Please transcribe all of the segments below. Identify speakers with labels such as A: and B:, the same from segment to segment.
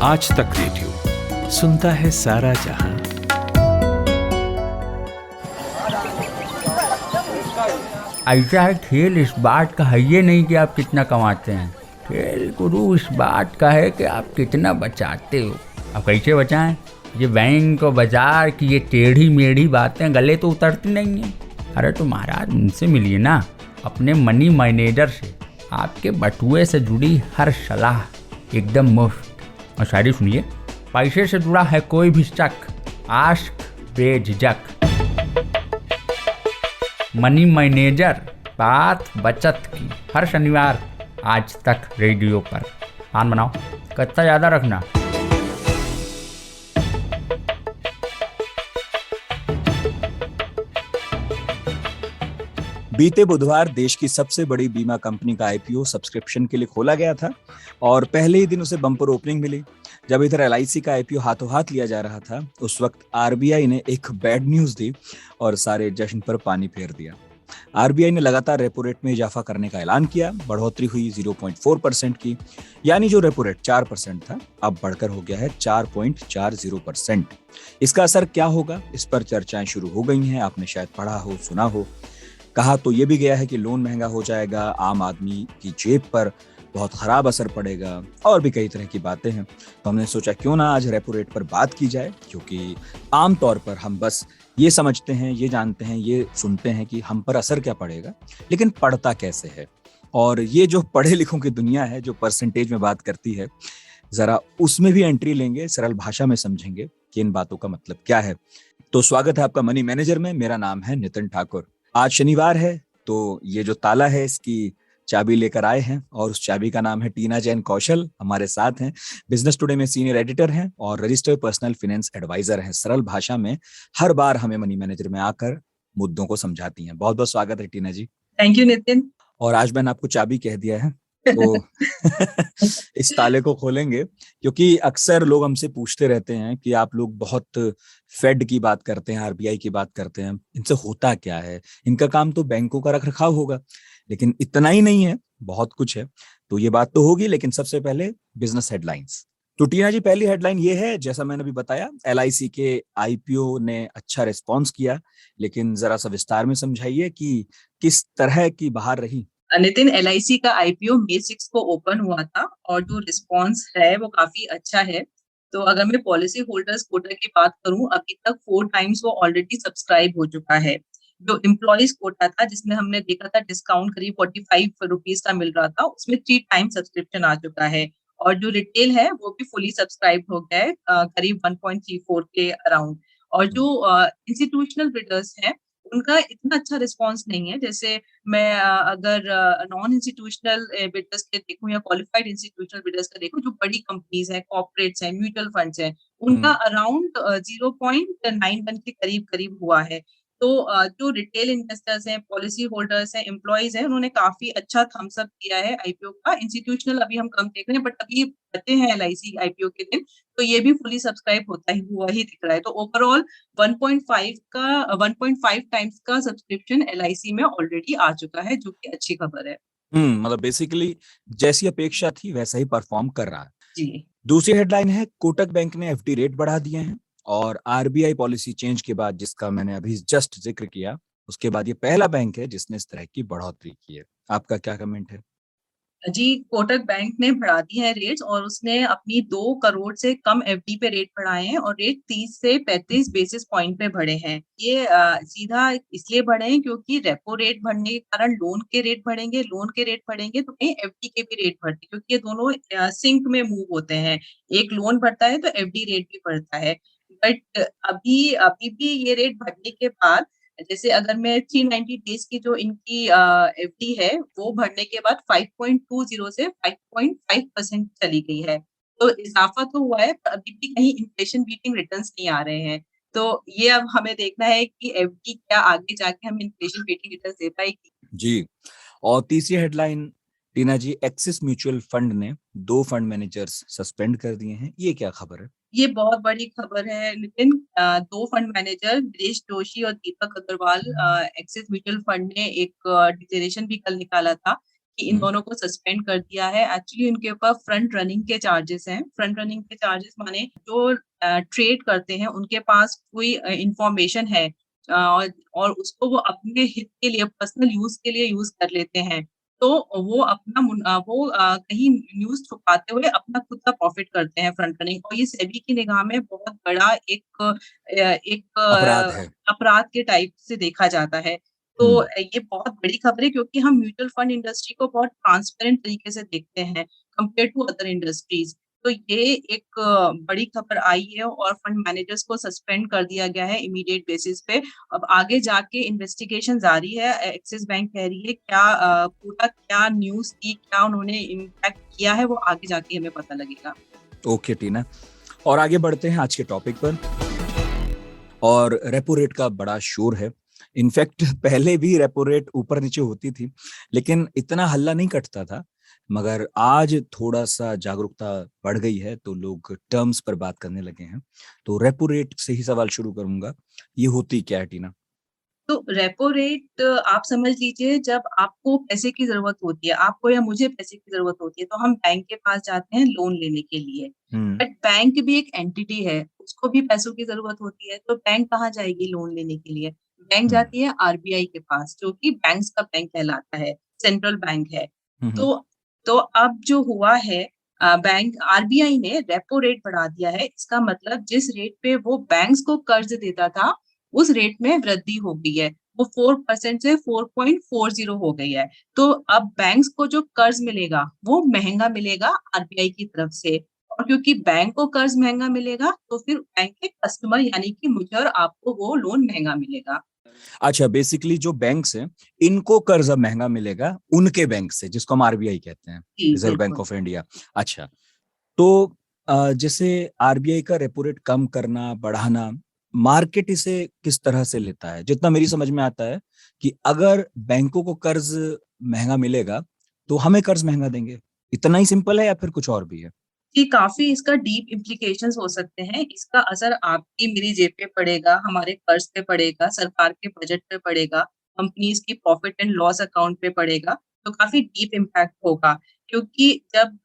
A: आज तक रेडियो सुनता है सारा जहां।
B: ऐसा है, खेल इस बात का है ये नहीं कि आप कितना कमाते हैं। खेल गुरु इस बात का है कि आप कितना बचाते हो। अब कैसे बचाएं? ये बैंक और बाजार की ये टेढ़ी मेढ़ी बातें गले तो उतरती नहीं हैं। अरे तो महाराज उनसे मिलिए ना, अपने मनी मैनेजर से। आपके बटुए से जुड़ी हर सलाह एकदम मुफ्त। और शायरी सुनिए, पैसे से जुड़ा है कोई भी शक, आस्क बेझिझक। मनी मैनेजर, बात बचत की। हर शनिवार आज तक रेडियो पर। मान बनाओ, कच्चा ज़्यादा रखना।
C: बीते बुधवार देश की सबसे बड़ी बीमा कंपनी का आईपीओ सब्सक्रिप्शन के लिए खोला गया था और पहले ही दिन उसे बम्पर ओपनिंग मिली। जब इधर एलआईसी का आईपीओ हाथों हाथ लिया जा रहा था, उस वक्त आरबीआई ने एक बैड न्यूज दी और सारे जश्न पर पानी फेर दिया। आरबीआई ने लगातार रेपो रेट में इजाफा करने का ऐलान किया। बढ़ोतरी हुई 0.4% की, यानी जो रेपो रेट 4% था, अब बढ़कर हो गया है 4.40%। इसका असर क्या होगा, इस पर चर्चाएं शुरू हो गई हैं। आपने शायद पढ़ा हो, सुना हो। कहा तो ये भी गया है कि लोन महंगा हो जाएगा, आम आदमी की जेब पर बहुत खराब असर पड़ेगा, और भी कई तरह की बातें हैं। तो हमने सोचा क्यों ना आज रेपो रेट पर बात की जाए, क्योंकि आमतौर पर हम बस ये समझते हैं, ये जानते हैं, ये सुनते हैं कि हम पर असर क्या पड़ेगा, लेकिन पड़ता कैसे है। और ये जो पढ़े लिखों की दुनिया है, जो परसेंटेज में बात करती है, जरा उसमें भी एंट्री लेंगे, सरल भाषा में समझेंगे कि इन बातों का मतलब क्या है। तो स्वागत है आपका मनी मैनेजर में। मेरा नाम है नितिन ठाकुर। आज शनिवार है, तो ये जो ताला है इसकी चाबी लेकर आए हैं, और उस चाबी का नाम है टीना जैन कौशल। हमारे साथ हैं, बिजनेस टुडे में सीनियर एडिटर हैं और रजिस्टर्ड पर्सनल फाइनेंस एडवाइजर हैं। सरल भाषा में हर बार हमें मनी मैनेजर में आकर मुद्दों को समझाती हैं। बहुत बहुत स्वागत है टीना जी।
D: Thank you Nitin.
C: और आज मैंने आपको चाबी कह दिया है, तो इस ताले को खोलेंगे, क्योंकि अक्सर लोग हमसे पूछते रहते हैं कि आप लोग बहुत फेड की बात करते हैं, आरबीआई की बात करते हैं, इनसे होता क्या है? इनका काम तो बैंकों का रखरखाव होगा, लेकिन इतना ही नहीं है, बहुत कुछ है। तो ये बात तो होगी, लेकिन सबसे पहले बिजनेस हेडलाइंस। तो टीना जी, पहली हेडलाइन ये है, जैसा मैंने अभी बताया, एलआईसी के आईपीओ ने अच्छा रिस्पॉन्स किया, लेकिन जरा सा विस्तार में समझाइए कि किस तरह की बहार रही।
D: नितिन, एलआईसी का आईपीओ May 6 को ओपन हुआ था और जो रिस्पांस है वो काफी अच्छा है। तो अगर मैं पॉलिसी होल्डर्स कोटा की बात करूं, अभी तक 4 टाइम्स वो ऑलरेडी सब्सक्राइब हो चुका है। जो एम्प्लॉइज कोटा था, जिसमें हमने देखा था डिस्काउंट करीब 45 रुपीज का मिल रहा था, उसमें 3 टाइम सब्सक्रिप्शन आ चुका है। और जो रिटेल है वो भी फुली सब्सक्राइब हो गया है, करीब 1.34 के अराउंड। और जो इंस्टीट्यूशनल बिल्डर्स हैं, उनका इतना अच्छा रिस्पॉन्स नहीं है। जैसे मैं अगर नॉन इंस्टीट्यूशनल बिल्डर्स के देखूं या क्वालिफाइड इंस्टीट्यूशनल बिल्डर्स का देखूं, जो बड़ी कंपनीज हैं, कॉर्पोरेट्स हैं, म्यूचुअल फंड्स हैं, उनका अराउंड 0.91 के करीब करीब हुआ है। तो जो रिटेल इन्वेस्टर्स हैं, पॉलिसी होल्डर्स हैं, एम्प्लॉइज हैं, उन्होंने काफी अच्छा थम्स अप किया है आईपीओ का। इंस्टीट्यूशनल अभी हम कम देख रहे हैं, बट अभी बचे हैं एलआईसी आईपीओ के दिन, तो ये भी फुली सब्सक्राइब होता ही हुआ ही दिख रहा है। तो ओवरऑल 1.5 टाइम्स का सब्सक्रिप्शन एलआईसी में ऑलरेडी आ चुका है, जो कि अच्छी खबर है।
C: मतलब बेसिकली जैसी अपेक्षा थी वैसा ही परफॉर्म कर रहा है
D: जी।
C: दूसरी हेडलाइन है, कोटक बैंक ने एफडी रेट बढ़ा दिए हैं, और आरबीआई पॉलिसी चेंज के बाद, जिसका मैंने अभी जस्ट जिक्र किया, उसके बाद ये पहला बैंक है जिसने इस तरह की बढ़ोतरी की है। आपका क्या कमेंट है?
D: जी, कोटक बैंक ने बढ़ा दी है रेट्स, और उसने अपनी 2 करोड़ से कम एफडी पे रेट बढ़ाए हैं, और रेट 30 से 35 बेसिस पॉइंट पे बढ़े हैं। ये सीधा इसलिए बढ़े हैं क्योंकि रेपो रेट बढ़ने के कारण लोन के रेट बढ़ेंगे, लोन के रेट बढ़ेंगे तो कहीं एफडी के भी रेट बढ़ते हैं, क्योंकि ये दोनों सिंक में मूव होते हैं। एक लोन बढ़ता है तो एफडी रेट भी बढ़ता है। बट अभी अभी भी ये रेट बढ़ने के बाद, जैसे अगर मैं 390 डेज की जो इनकी एफडी है, वो भरने के बाद 5.20 से 5.5% चली गई है। तो इज़ाफ़ा तो हुआ है, पर अभी भी कहीं इन्फ्लेशन बीटिंग रिटर्न्स नहीं आ रहे हैं। तो ये अब हमें देखना है कि एफडी क्या आगे जाके हमें इन्फ्लेशन बीटिंग रिटर्न्स दे पाएगी।
C: जी। और तीसरी हेडलाइन, टीना जी, एक्सिस म्यूचुअल फंड ने 2 फंड मैनेजर्स सस्पेंड कर दिए हैं। ये क्या खबर है?
D: ये बहुत बड़ी खबर है नितिन। 2 फंड मैनेजर दिनेश जोशी और दीपक अग्रवाल, एक्सिस म्यूचुअल फंड ने एक डिक्लेरेशन भी कल निकाला था कि इन दोनों को सस्पेंड कर दिया है। एक्चुअली उनके ऊपर फ्रंट रनिंग के चार्जेस हैं। फ्रंट रनिंग के चार्जेस माने जो ट्रेड करते हैं उनके पास कोई इंफॉर्मेशन है और उसको वो अपने हित के लिए, पर्सनल यूज़ के लिए यूज़ कर लेते हैं। तो वो कहीं न्यूज़ छुपाते हुए अपना खुद का प्रॉफ़िट करते हैं फ्रंट रनिंग, और ये सेबी की निगाह में बहुत बड़ा
C: अपराध है।
D: अपराध के टाइप से देखा जाता है। तो
C: हम्म।
D: ये बहुत बड़ी खबर है क्योंकि हम म्यूचुअल फंड इंडस्ट्री को बहुत ट्रांसपेरेंट तरीके से देखते हैं कंपेयर टू अदर इंडस्ट्रीज़। तो ये एक बड़ी खबर आई है और फंड मैनेजर्स को सस्पेंड कर दिया गया है इमीडिएट बेसिस पे। अब आगे जाके इन्वेस्टिगेशन जारी है। एक्सिस बैंक कह रही है क्या पूरा क्या न्यूज़ थी, क्या उन्होंने इम्पैक्ट किया है, वो आगे जाके हमें पता लगेगा।
C: ओके टीना, और आगे बढ़ते हैं आज के टॉपिक पर। और रेपो रेट का बड़ा शोर है। इनफैक्ट पहले भी रेपो रेट ऊपर नीचे होती थी, लेकिन इतना हल्ला नहीं कटता था। मगर आज थोड़ा सा जागरूकता बढ़ गई है, तो लोग टर्म्स पर बात करने लगे हैं। तो रेपो रेट से ही सवाल शुरू करूंगा, ये होती क्या है टीना?
D: तो रेपो रेट आप समझ लीजिए, जब आपको पैसे की ज़रूरत होती है, आपको या मुझे पैसे की ज़रूरत होती है, तो हम बैंक के पास जाते हैं लोन लेने के लिए।
C: हम्म।
D: बट बैंक भी एक एंटिटी है, उसको भी पैसों की ज़रूरत होती है, तो बैंक कहाँ जाएगी लोन लेने के लिए? बैंक
C: हम्म।
D: जाती है आरबीआई के पास, जो कि बैंक्स का बैंक कहलाता है, सेंट्रल बैंक है।
C: हम्म।
D: तो तो अब जो हुआ है, बैंक आरबीआई ने रेपो रेट बढ़ा दिया है। इसका मतलब जिस रेट पे वो बैंक्स को कर्ज देता था, उस रेट में वृद्धि हो गई है। वो 4% से 4.40 हो गई है। तो अब बैंक्स को जो कर्ज मिलेगा, वो महँगा मिलेगा आरबीआई की तरफ से, और क्योंकि बैंक को कर्ज महँगा मिलेगा, तो फिर बैंक के कस्टमर यानी कि मुझे और आपको वो लोन महँगा मिलेगा।
C: अच्छा, बेसिकली जो बैंक्स हैं, इनको कर्ज अब महंगा मिलेगा उनके बैंक से, जिसको हम आरबीआई कहते हैं,
D: जी,
C: रिजर्व बैंक
D: बिल्कुल।
C: Of India. अच्छा, तो जैसे आरबीआई का रेपो रेट कम करना, बढ़ाना, मार्केट इसे किस तरह से लेता है? जितना मेरी समझ में आता है कि अगर बैंकों को कर्ज महंगा मिलेगा, तो हमें कर्ज महंगा देंगे। इतना ही सिंपल है या फिर कुछ और भी है?
D: जी, काफ़ी इसका डीप इम्प्लीकेशंस हो सकते हैं। इसका असर आपकी मेरी जेब पे पड़ेगा, हमारे कर्ज पे पड़ेगा, सरकार के बजट पे पड़ेगा, कंपनीज़ की प्रॉफिट एंड लॉस अकाउंट पे पड़ेगा, तो काफ़ी डीप इम्पैक्ट होगा। क्योंकि जब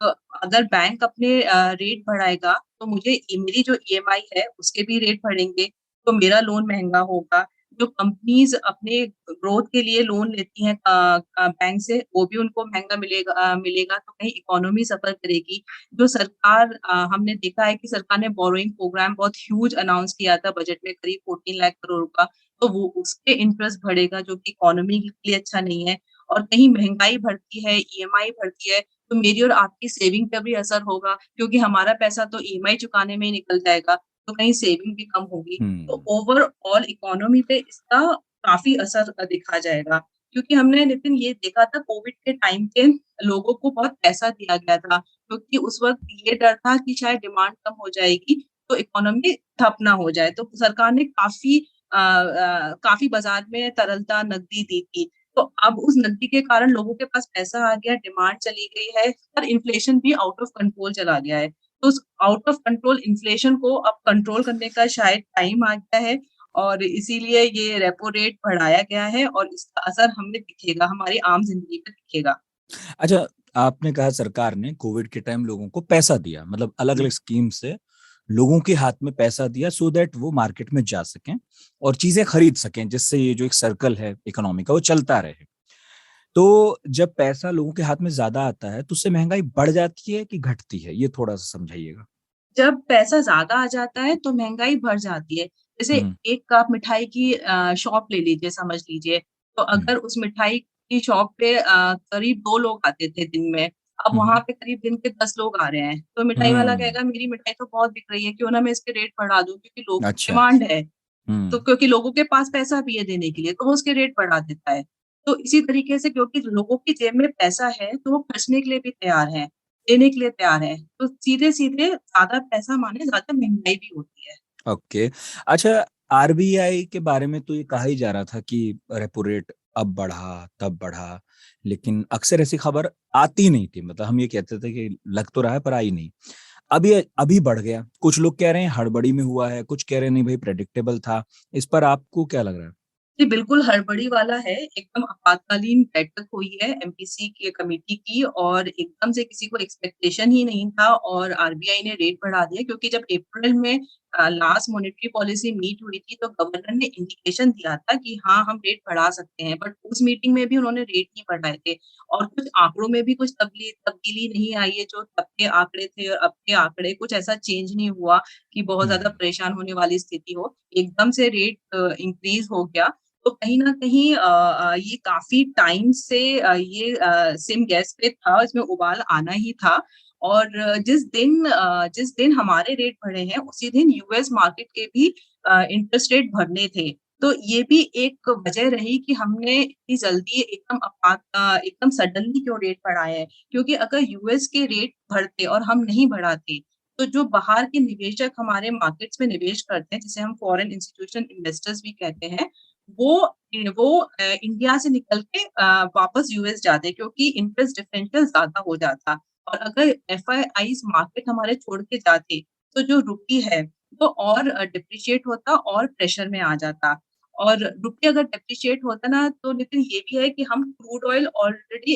D: अगर बैंक अपने रेट बढ़ाएगा, तो मुझे मेरी जो ईएमआई है, उसके भी रेट बढ़ेंगे, तो मेरा लोन महँगा होगा। जो कंपनीज़ अपने ग्रोथ के लिए लोन लेती हैं बैंक से, वो भी उनको महँगा मिलेगा, तो कहीं इकोनॉमी सफ़र करेगी। जो सरकार हमने देखा है कि सरकार ने बोरोइंग प्रोग्राम बहुत ह्यूज अनाउंस किया था बजट में, करीब 14 लाख करोड़ का, तो वो उसपे इंटरेस्ट बढ़ेगा जो कि इकोनॉमी के लिए अच्छा नहीं है। और कहीं महँगाई बढ़ती है, ईएमआई बढ़ती है, तो मेरी और आपकी सेविंग पे भी असर होगा, क्योंकि हमारा पैसा तो ईएमआई चुकाने में ही निकल जाएगा, तो कहीं सेविंग भी कम होगी। तो
C: हम्म।
D: ओवरऑल इकोनॉमी पे इसका काफ़ी असर दिखा जाएगा। क्योंकि हमने नितिन ये देखा था कोविड के टाइम पे लोगों को बहुत पैसा दिया गया था, क्योंकि उस वक़्त ये डर था कि शायद डिमांड कम हो जाएगी, तो इकोनॉमी ठप ना हो जाए। तो सरकार ने काफ़ी बाज़ार में तरलता, नकदी दी थी। तो अब उस नकदी के कारण लोगों के पास पैसा आ गया, डिमांड चली गई है, और इन्फ्लेशन भी आउट ऑफ कंट्रोल चला गया है। तो उस आउट ऑफ कंट्रोल इन्फ्लेशन को अब कंट्रोल करने का शायद टाइम आ गया है, और इसीलिए ये रेपो रेट बढ़ाया गया है, और इसका असर हमें दिखेगा, हमारी आम ज़िंदगी पे दिखेगा।
C: अच्छा, आपने कहा सरकार ने कोविड के टाइम लोगों को पैसा दिया, मतलब अलग अलग स्कीम से लोगों के हाथ में पैसा दिया, सो दैट वो मार्केट में जा सकें और चीजें खरीद सकें, जिससे ये जो एक सर्कल है इकोनॉमी का, वो चलता रहे। तो जब पैसा लोगों के हाथ में ज्यादा आता है, तो उससे महंगाई बढ़ जाती है कि घटती है? ये थोड़ा सा समझाइएगा।
D: जब पैसा ज़्यादा आ जाता है तो महँगाई बढ़ जाती है। जैसे
C: हम्म।
D: एक आप मिठाई की शॉप ले लीजिए, समझ लीजिए, तो
C: हम्म।
D: अगर उस मिठाई की शॉप पे करीब 2 लोग आते थे दिन में, अब वहाँ
C: हम्म।
D: पे करीब दिन के 10 लोग आ रहे हैं। तो मिठाई वाला
C: हम्म।
D: कहेगा मेरी मिठाई तो बहुत बिक रही है, क्यों ना मैं इसके रेट बढ़ा दूँ, क्योंकि लोग
C: अच्छा।
D: डिमांड है। तो
C: हम्म।
D: क्योंकि लोगों के पास पैसा भी है देने के लिए, तो वो उसके रेट बढ़ा देता है। तो इसी तरीके से क्योंकि लोगों की जेब में पैसा है, तो वो खर्चने के लिए भी तैयार हैं, देने के लिए तैयार हैं। तो सीधे-सीधे ज़्यादा पैसा माने ज़्यादा महँगाई भी होती है।
C: ओके। अच्छा, आरबीआई के बारे में तो ये कहा ही जा रहा था कि रेपो रेट अब बढ़ा, तब बढ़ा, लेकिन अक्सर ऐसी खबर आती नहीं थी। मतलब हम ये कहते थे कि लग तो रहा है पर आई नहीं। अभी बढ़ गया। कुछ लोग कह रहे हैं हड़बड़ी में हुआ है, कुछ कह रहे हैं नहीं भाई प्रेडिक्टेबल था। इस पर आपको क्या लग रहा है?
D: जी, बिल्कुल हड़बड़ी वाला है, एकदम आपातकालीन बैठक हुई है एमपीसी की कमेटी की और एकदम से किसी को एक्सपेक्टेशन ही नहीं था और आरबीआई ने रेट बढ़ा दिया क्योंकि जब अप्रैल में लास्ट मॉनेटरी पॉलिसी मीट हुई थी तो गवर्नर ने इंडिकेशन दिया था कि हाँ, हम रेट बढ़ा सकते हैं, बट उस मीटिंग में भी उन्होंने रेट नहीं बढ़ाए थे और कुछ आंकड़ों में भी कुछ तब्दीली नहीं आई है, जो तब के आंकड़े थे और अब के आंकड़े कुछ ऐसा चेंज नहीं हुआ कि बहुत ज़्यादा
C: हम्म।
D: परेशान होने वाली स्थिति हो। एकदम से रेट इंक्रीज़ हो गया तो कहीं न कहीं ये काफ़ी टाइम से सेम गैस पे था, इसमें उबाल आना ही था और जिस दिन हमारे रेट बढ़े हैं, उसी दिन यूएस मार्केट के भी इंटरेस्ट रेट बढ़ने थे। तो ये भी एक वजह रही कि हमने इतनी जल्दी एकदम सडनली क्यों रेट बढ़ाए हैं, क्योंकि अगर यूएस के रेट बढ़ते और हम नहीं बढ़ाते, तो जो बाहर के निवेशक हमारे मार्केट्स में निवेश करते हैं, जिसे हम फॉरेन इंस्टीट्यूशन इन्वेस्टर्स भी कहते हैं, वो इंडिया से निकल के वापस यूएस जाते क्योंकि इंटरेस्ट डिफरेंशियल ज़्यादा हो जाता और अगर एफआईआईज़ मार्केट हमारे छोड़ के जाते, तो जो रुपी है, वो और डिप्रिशिएट होता और प्रेशर में आ जाता और रुपी अगर डिप्रिशिएट होता ना, तो लेकिन ये भी है कि हम क्रूड ऑयल ऑलरेडी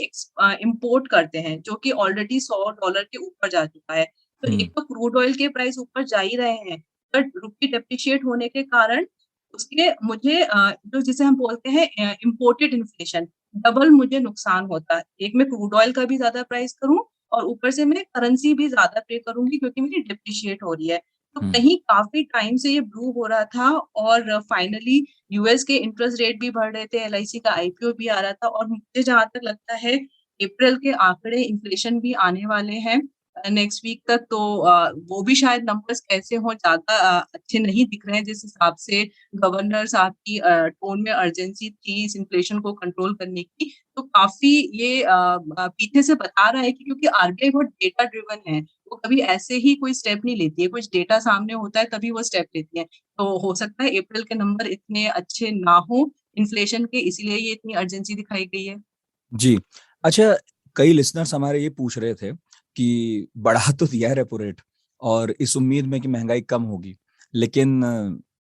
D: इम्पोर्ट करते हैं, जो कि ऑलरेडी $100 के ऊपर जा चुका है। तो
C: हम्म।
D: एक तो क्रूड ऑयल के प्राइस ऊपर जा ही रहे हैं, बट रुपी डिप्रिशिएट होने के कारण उसके मुझे जो जिसे हम बोलते हैं इम्पोर्टेड इन्फ्लेशन, डबल मुझे नुकसान होता है। एक मैं क्रूड ऑयल का भी ज़्यादा प्राइस करूँ और ऊपर से मैं करेंसी भी ज़्यादा पे करूँगी क्योंकि मेरी डिप्रिशिएट हो रही है। तो
C: हम्म।
D: कहीं काफ़ी टाइम से ये ब्रू हो रहा था और फाइनली यूएस के इंटरेस्ट रेट भी बढ़ रहे थे, एलआईसी का आईपीओ भी आ रहा था और मुझे जहाँ तक लगता है अप्रैल के आंकड़े इन्फ्लेशन भी आने वाले हैं नेक्स्ट वीक तक तो वो भी शायद नंबर्स कैसे हों ज़्यादा अच्छे नहीं दिख रहे हैं जिस हिसाब से गवर्नर साहब की टोन में अर्जेंसी थी इस इन्फ्लेशन को कंट्रोल करने की, तो काफ़ी ये पीछे से बता रहा है कि क्योंकि आरबीआई बहुत डेटा ड्रिवन है, वो कभी ऐसे ही कोई स्टेप नहीं लेती है, कुछ डेटा सामने होता है तभी वो स्टेप लेती है। तो हो सकता है अप्रैल के नंबर इतने अच्छे ना हों इन्फ्लेशन के इसीलिए ये इतनी अर्जेंसी दिखाई गई है।
C: जी। अच्छा, कई लिसनर्स हमारे ये पूछ रहे थे कि बढ़ा तो दिया है रेपो रेट और इस उम्मीद में कि महंगाई कम होगी, लेकिन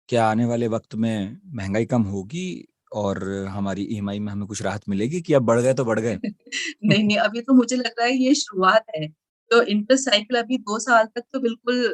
C: क्या आने वाले वक्त में महंगाई कम होगी और हमारी ईएमआई में हमें कुछ राहत मिलेगी कि अब बढ़ गए तो बढ़ गए?
D: नहीं, नहीं, अभी तो मुझे लग रहा है ये शुरुआत है। तो इंटरेस्ट साइकिल अभी 2 साल तक तो बिल्कुल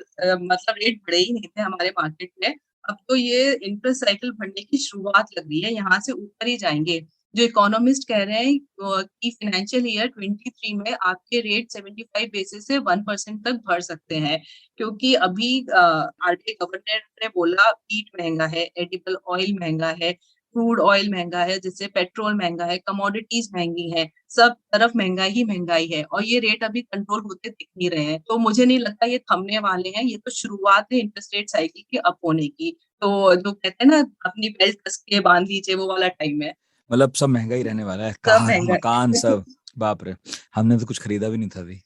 D: मतलब रेट बढ़े ही नहीं थे हमारे मार्केट में। अब तो ये इंटरेस्ट साइकिल बढ़ने की शुरुआत लग रही है, यहाँ से ऊपर ही जाएँगे। जो इकोनॉमिस्ट कह रहे हैं कि फाइनेंशियल ईयर 23 में आपके रेट 75 बेसिस से 1% तक बढ़ सकते हैं। क्योंकि अभी आरबीआई गवर्नर ने बोला व्हीट महँगा है, एडिबल ऑयल महँगा है, क्रूड ऑयल महँगा है, जिससे पेट्रोल महँगा है, कमोडिटीज़ महँगी हैं। सब तरफ महँगाई ही महँगाई है और ये रेट अभी कंट्रोल होते दिख नहीं रहे हैं। तो मुझे नहीं लगता ये थमने वाले हैं, ये तो शुरुआत है इंटरेस्ट रेट साइकिल के अप होने की। तो जो कहते हैं ना अपनी बेल्ट कस के बाँध लीजिए वो वाला टाइम है।
C: मतलब सब महंगा ही रहने वाला है,
D: सब
C: कार,
D: महँगा
C: मकान सब। बाप रे! हमने तो कुछ खरीदा भी नहीं था अभी।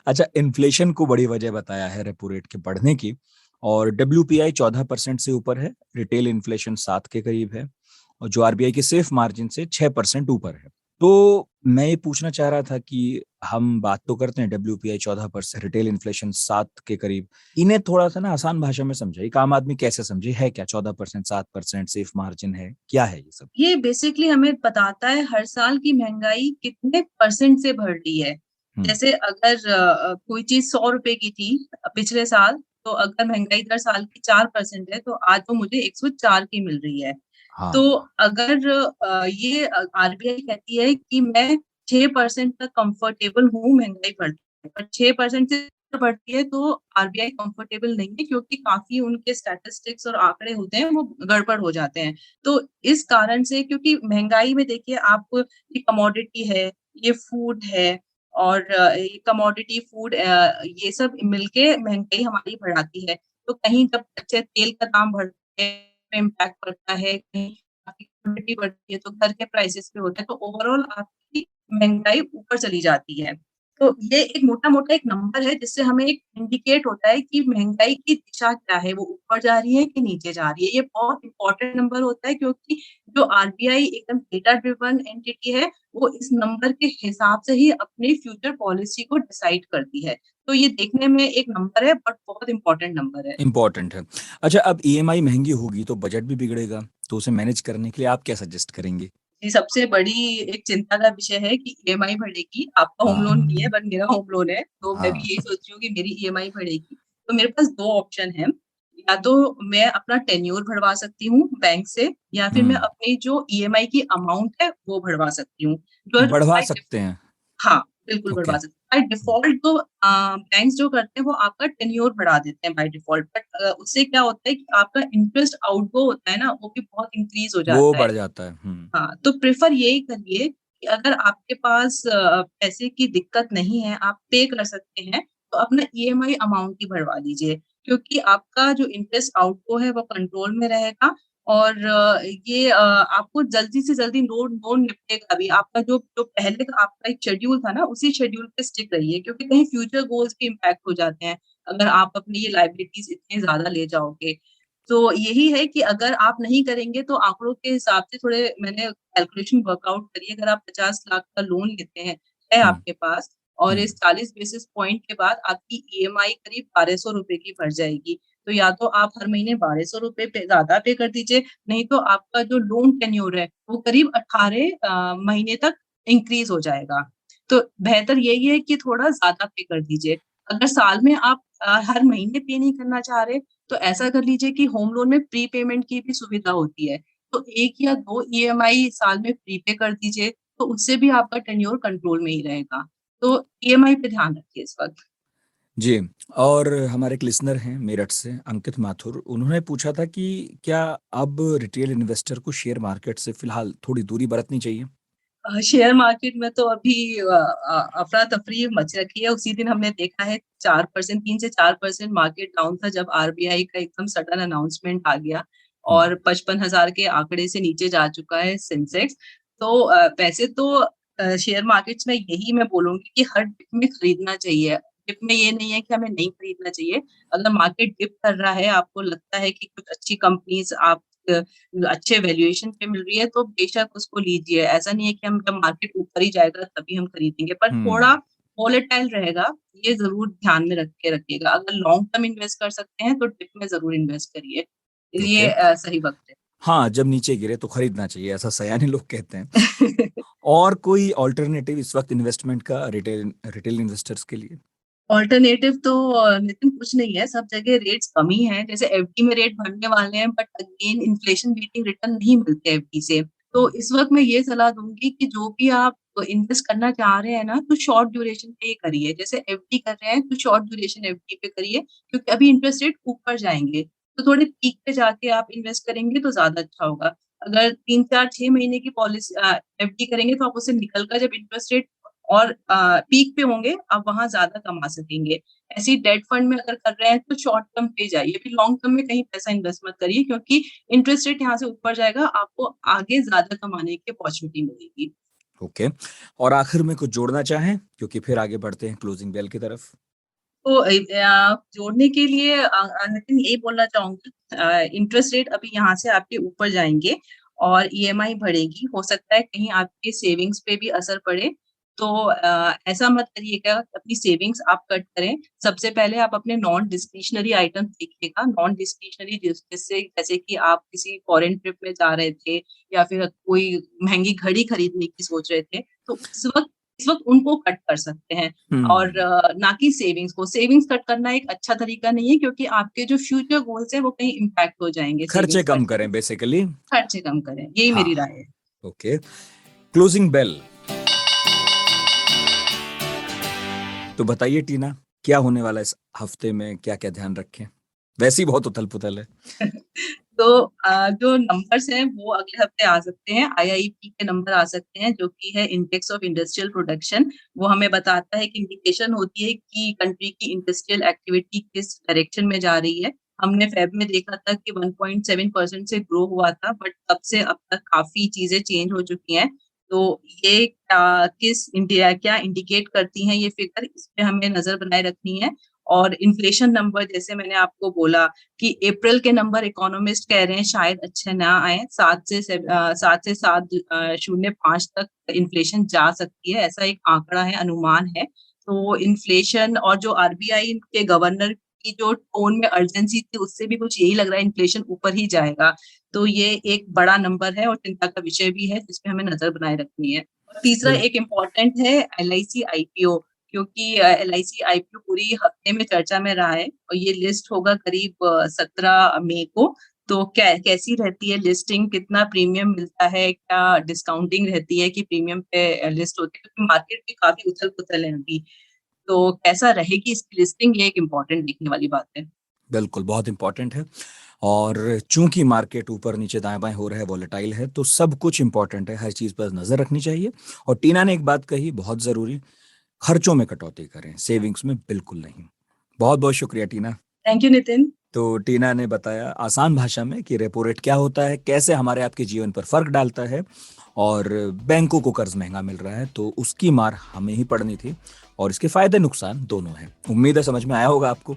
C: अच्छा, इन्फ्लेशन को बड़ी वजह बताया है रेपो रेट के बढ़ने की और डब्ल्यूपीआई 14% से ऊपर है, रिटेल इन्फ्लेशन 7 के करीब है और जो आरबीआई के सेफ मार्जिन से 6% ऊपर है। तो मैं ये पूछना चाह रहा था कि हम बात तो करते हैं डब्ल्यूपीआई 14%, रिटेल इन्फ्लेशन 7 के करीब। इन्हें थोड़ा-सा ना आसान भाषा में समझाइए, एक आम आदमी कैसे समझे? है क्या 14%, 7% सेफ मार्जिन है? क्या है ये सब?
D: ये बेसिकली हमें बताता है हर साल की महँगाई कितने परसेंट से बढ़ रही है।
C: हुँ।
D: जैसे अगर कोई चीज़ ₹100 की थी पिछले साल, तो अगर महँगाई दर साल की 4% है, तो आज वो मुझे 104 की मिल रही है।
C: हाँ।
D: तो अगर ये आरबीआई कहती है कि मैं 6% तक कंफर्टेबल हूँ महँगाई बढ़ती है, पर 6% से बढ़ती है तो आरबीआई कंफर्टेबल नहीं है क्योंकि काफ़ी उनके स्टैटिस्टिक्स और आंकड़े होते हैं वो गड़बड़ हो जाते हैं। तो इस कारण से क्योंकि महँगाई में देखिए आप ये कमोडिटी है, ये फूड है और ये कमोडिटी फूड ये सब मिलके महँगाई हमारी बढ़ाती है। तो कहीं जब कच्चे तेल का दाम बढ़ते हैं, इम्पैक्ट पड़ता है, कहीं आपकी कमोडिटी बढ़ती है तो घर के प्राइसेस पे होता है, तो ओवरऑल आपकी महँगाई ऊपर चली जाती है। तो ये एक मोटा-मोटा एक नंबर है जिससे हमें एक इंडिकेट होता है कि महँगाई की दिशा क्या है, वो ऊपर जा रही है कि नीचे जा रही है। ये बहुत इम्पोर्टेंट नंबर होता है क्योंकि जो आरबीआई एकदम डेटा ड्रिवन एंटिटी है, वो इस नंबर के हिसाब से ही अपनी फ्यूचर पॉलिसी को डिसाइड करती है। तो ये देखने में एक नंबर है बट बहुत इंपॉर्टेंट नंबर है।
C: इम्पोर्टेंट है। अच्छा, अब ईएमआई महंगी होगी तो बजट भी बिगड़ेगा, तो उसे मैनेज करने के लिए आप क्या सजेस्ट करेंगे?
D: जी, सबसे बड़ी एक चिंता का विषय है कि ईएमआई बढ़ेगी। आपका होम लोन नहीं है बट मेरा होम लोन है, तो मैं भी
C: हाँ।
D: यही सोच रही हूँ कि मेरी ईएमआई बढ़ेगी। तो मेरे पास 2 ऑप्शन हैं, या तो मैं अपना टेन्योर बढ़वा सकती हूँ बैंक से, या फिर मैं
C: हम्म।
D: अपनी जो ईएमआई की अमाउंट है वो बढ़वा सकती हूँ। जो
C: बढ़वा
D: बाय
C: सकते हैं।
D: हाँ, बिल्कुल
C: ओके।
D: बढ़वा सकते हैं। बाय डिफ़ॉल्ट तो बैंक्स जो करते हैं वो आपका टेन्योर बढ़ा देते हैं बाय डिफ़ॉल्ट, बट उससे क्या होता है कि आपका इंटरेस्ट आउटगो होता है ना, वो भी बहुत इंक्रीज़ हो
C: वो
D: जाता है।
C: बढ़ जाता है।
D: हाँ, तो प्रेफ़र यही करिए कि अगर आपके पास पैसे की दिक्कत नहीं है, आप पे कर सकते हैं, तो अपना ईएमआई अमाउंट ही बढ़वा लीजिए। क्योंकि आपका जो इंटरेस्ट आउटगो है वो कंट्रोल में रहेगा, और ये आपको जल्दी से जल्दी लोन लोन निपटेगा भी। आपका जो जो पहले का आपका एक शेड्यूल था ना, उसी शेड्यूल पे स्टिक रहिए, क्योंकि कहीं फ्यूचर गोल्स भी इम्पैक्ट हो जाते हैं, अगर आप अपनी ये लायबिलिटीज़ इतनी ज़्यादा ले जाओगे। तो यही है कि अगर आप नहीं करेंगे तो आँकड़ों के हिसाब से थोड़े मैंने कैलकुलेशन वर्कआउट करी है, अगर आप 50 लाख का लोन लेते हैं, है
C: हम्म।
D: आपके पास, और
C: हम्म।
D: इस 40 बेसिस पॉइंट के बाद आपकी ईएमआई करीब ₹1200 की बढ़ जाएगी। तो या तो आप हर महीने ₹1200 पे ज़्यादा पे कर दीजिए, नहीं तो आपका जो लोन टेन्योर है, वो करीब 18 महीने तक इंक्रीज़ हो जाएगा। तो बेहतर यही है कि थोड़ा ज़्यादा पे कर दीजिए। अगर साल में आप हर महीने पे नहीं करना चाह रहे, तो ऐसा कर लीजिए कि होम लोन में प्री पेमेंट की भी सुविधा होती है। तो 1 या 2 ईएमआई साल में प्रीपे कर दीजिए, तो उससे भी आपका टेन्योर कंट्रोल में ही रहेगा। तो ईएमआई पे ध्यान रखिए इस वक़्त।
C: जी। और हमारे एक लिसनर हैं मेरठ से, अंकित माथुर, उन्होंने पूछा था कि क्या अब रिटेल इन्वेस्टर को शेयर मार्केट से फिलहाल थोड़ी दूरी बरतनी चाहिए?
D: शेयर मार्केट में तो अभी अफ़रा-तफ़री मच रखी है। उसी दिन हमने देखा है 4% 3 से 4% मार्केट डाउन था, जब आरबीआई का एकदम सडन अनाउंसमेंट आ गया
C: हम्म।
D: और 55,000 के आंकड़े से नीचे जा चुका है सेंसेक्स। तो वैसे तो शेयर मार्केट्स में यही मैं बोलूँगी कि हर डिप में खरीदना चाहिए। डिप में ये नहीं है कि हमें नहीं खरीदना चाहिए। अगर मार्केट डिप कर रहा है, आपको लगता है कि कुछ अच्छी कंपनीज़ आप अच्छे वैल्यूएशन पे मिल रही है, तो बेशक उसको लीजिए। ऐसा नहीं है कि हम जब मार्केट ऊपर ही जाएगा तभी हम खरीदेंगे, पर थोड़ा
C: हम्म।
D: वोलेटाइल रहेगा, ये ज़रूर ध्यान में रख के रखिएगा। अगर लॉन्ग टर्म इन्वेस्ट कर सकते हैं तो डिप में ज़रूर इन्वेस्ट करिए। ये
C: ओके।
D: सही वक़्त है।
C: हाँ, जब नीचे गिरे तो खरीदना चाहिए, ऐसा सयाने लोग कहते हैं। और कोई ऑल्टरनेटिव इस वक्त इन्वेस्टमेंट का रिटेल रिटेल इन्वेस्टर्स के लिए?
D: अल्टरनेटिव तो नितिन कुछ नहीं है, सब जगह रेट्स कम ही हैं। जैसे एफडी में रेट बढ़ने वाले हैं, but again inflation beating return नहीं मिलते एफडी से। तो इस वक़्त मैं ये सलाह दूँगी कि जो भी आप इन्वेस्ट करना चाह रहे हैं ना, तो शॉर्ट ड्यूरेशन पे ही करिए। जैसे एफडी कर रहे हैं, तो शॉर्ट ड्यूरेशन एफडी पे करिए, क्योंकि अभी इंटरेस्ट रेट ऊपर जाएँगे। तो थोड़े पीक पे जाके आप इन्वेस्ट करेंगे तो ज़्यादा अच्छा होगा। अगर 3, 4, 6 महीने की एफडी करेंगे, तो आप उससे निकल कर जब इंटरेस्ट रेट और पीक पे होंगे, आप वहाँ ज़्यादा कमा सकेंगे। ऐसे ही डेट फंड में अगर कर रहे हैं, तो शॉर्ट टर्म पे जाइए, फिर लॉन्ग टर्म में कहीं पैसा इन्वेस्ट मत करिए, क्योंकि इंटरेस्ट रेट यहाँ से ऊपर जाएगा, आपको आगे ज़्यादा कमाने की अपॉर्च्युनिटी मिलेगी।
C: ओके। और आखिर में कुछ जोड़ना चाहें, क्योंकि फिर आगे बढ़ते हैं क्लोजिंग बेल की तरफ।
D: तो जोड़ने के लिए नितिन यही बोलना चाहूँगी, इंटरेस्ट रेट अभी यहाँ से आपके ऊपर जाएँगे और ईएमआई बढ़ेगी। हो सकता है कहीं आपके सेविंग्स पे भी असर पड़े। तो ऐसा मत करिएगा कि अपनी सेविंग्स आप कट करें। सबसे पहले आप अपने नॉन डिस्क्रिशनरी आइटम देखिएगा। नॉन डिस्क्रिशनरी जिससे जैसे कि आप किसी फॉरेन ट्रिप में जा रहे थे, या फिर कोई महँगी घड़ी खरीदने की सोच रहे थे, तो इस वक़्त उनको कट कर सकते हैं। और
C: हम्म।
D: ना कि सेविंग्स को। सेविंग्स कट करना एक अच्छा तरीका नहीं है, क्योंकि आपके जो फ्यूचर गोल्स हैं वो कहीं इम्पैक्ट हो जाएँगे
C: खर्चे
D: सेविंग्स
C: कम
D: करने
C: करें
D: में।
C: बेसिकली।
D: खर्चे कम करें, यही
C: हाँ।
D: मेरी राय है।
C: ओके। Closing bell. तो बताइए टीना, क्या होने वाला है इस हफ्ते में, क्या क्या ध्यान रखें? वैसे ही बहुत उथल पुथल है।
D: तो जो नंबर्स हैं वो अगले हफ्ते आ सकते हैं, आईआईपी के नंबर आ सकते हैं, जो कि है इंडेक्स ऑफ इंडस्ट्रियल प्रोडक्शन। वो हमें बताता है कि इंडिकेशन होती है कि कंट्री की इंडस्ट्रियल एक्टिविटी किस डायरेक्शन में जा रही है। हमने फेब में देखा था कि 1.7% से ग्रो हुआ था, बट तब से अब तक काफ़ी चीज़ें चेंज हो चुकी हैं। तो ये क्या इंडिकेट करती हैं ये फिगर, इस पे हमें नज़र बनाए रखनी है। और इन्फ्लेशन नंबर जैसे मैंने आपको बोला कि अप्रैल के नंबर इकोनॉमिस्ट कह रहे हैं शायद अच्छे ना आए, 7.05 तक इन्फ्लेशन जा सकती है, ऐसा एक आंकड़ा है, अनुमान है। तो इन्फ्लेशन और जो आरबीआई के गवर्नर की जो टोन में अर्जेंसी थी, उससे भी कुछ यही लग रहा है इन्फ्लेशन ऊपर ही जाएगा। तो ये एक बड़ा नंबर है और चिंता का विषय भी है, जिस पे हमें नजर बनाए रखनी है। और तीसरा एक इम्पोर्टेंट है एलआईसी आईपीओ, क्योंकि एलआईसी आईपीओ पूरी हफ्ते में चर्चा में रहा है और ये लिस्ट होगा करीब 17 मई को। तो कैसी रहती है लिस्टिंग, कितना प्रीमियम मिलता है, क्या डिस्काउंटिंग रहती है कि प्रीमियम पे लिस्ट होती है, क्योंकि मार्केट में काफी उथल पुथल है अभी। तो कैसा रहेगी इसकी लिस्टिंग, ये एक इम्पोर्टेंट देखने वाली बात है।
C: बिल्कुल, बहुत इंपॉर्टेंट है। और चूंकि मार्केट ऊपर नीचे दाएं बाएं हो रहा है, वॉलेटाइल है, तो सब कुछ इंपॉर्टेंट है, हर चीज पर नजर रखनी चाहिए। और टीना ने एक बात कही बहुत जरूरी, खर्चों में कटौती करें, सेविंग्स में बिल्कुल नहीं। बहुत बहुत शुक्रिया टीना।
D: Thank you Nitin.
C: तो टीना ने बताया आसान भाषा में कि रेपो रेट क्या होता है, कैसे हमारे आपके जीवन पर फर्क डालता है, और बैंकों को कर्ज महंगा मिल रहा है तो उसकी मार हमें ही पड़नी थी, और इसके फायदे नुकसान दोनों हैं। उम्मीद है समझ में आया होगा आपको।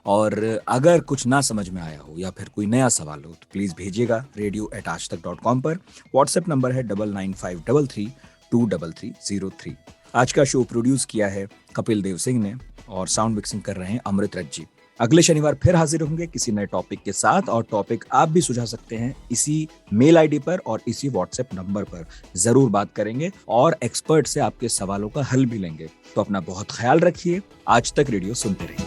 C: और अगर कुछ ना समझ में आया हो या फिर कोई नया सवाल हो तो प्लीज भेजिएगा radio@aajtak.com पर। व्हाट्सएप नंबर है 9953323303। आज का शो प्रोड्यूस किया है कपिल देव सिंह ने और साउंड मिक्सिंग कर रहे हैं अमृत रथ जी। अगले शनिवार फिर हाजिर होंगे किसी नए टॉपिक के साथ, और टॉपिक आप भी सुझा सकते हैं इसी मेल आईडी पर और इसी व्हाट्सएप नंबर पर। जरूर बात करेंगे और एक्सपर्ट से आपके सवालों का हल भी लेंगे। तो अपना बहुत ख्याल रखिए। आज तक रेडियो सुनते रहिए।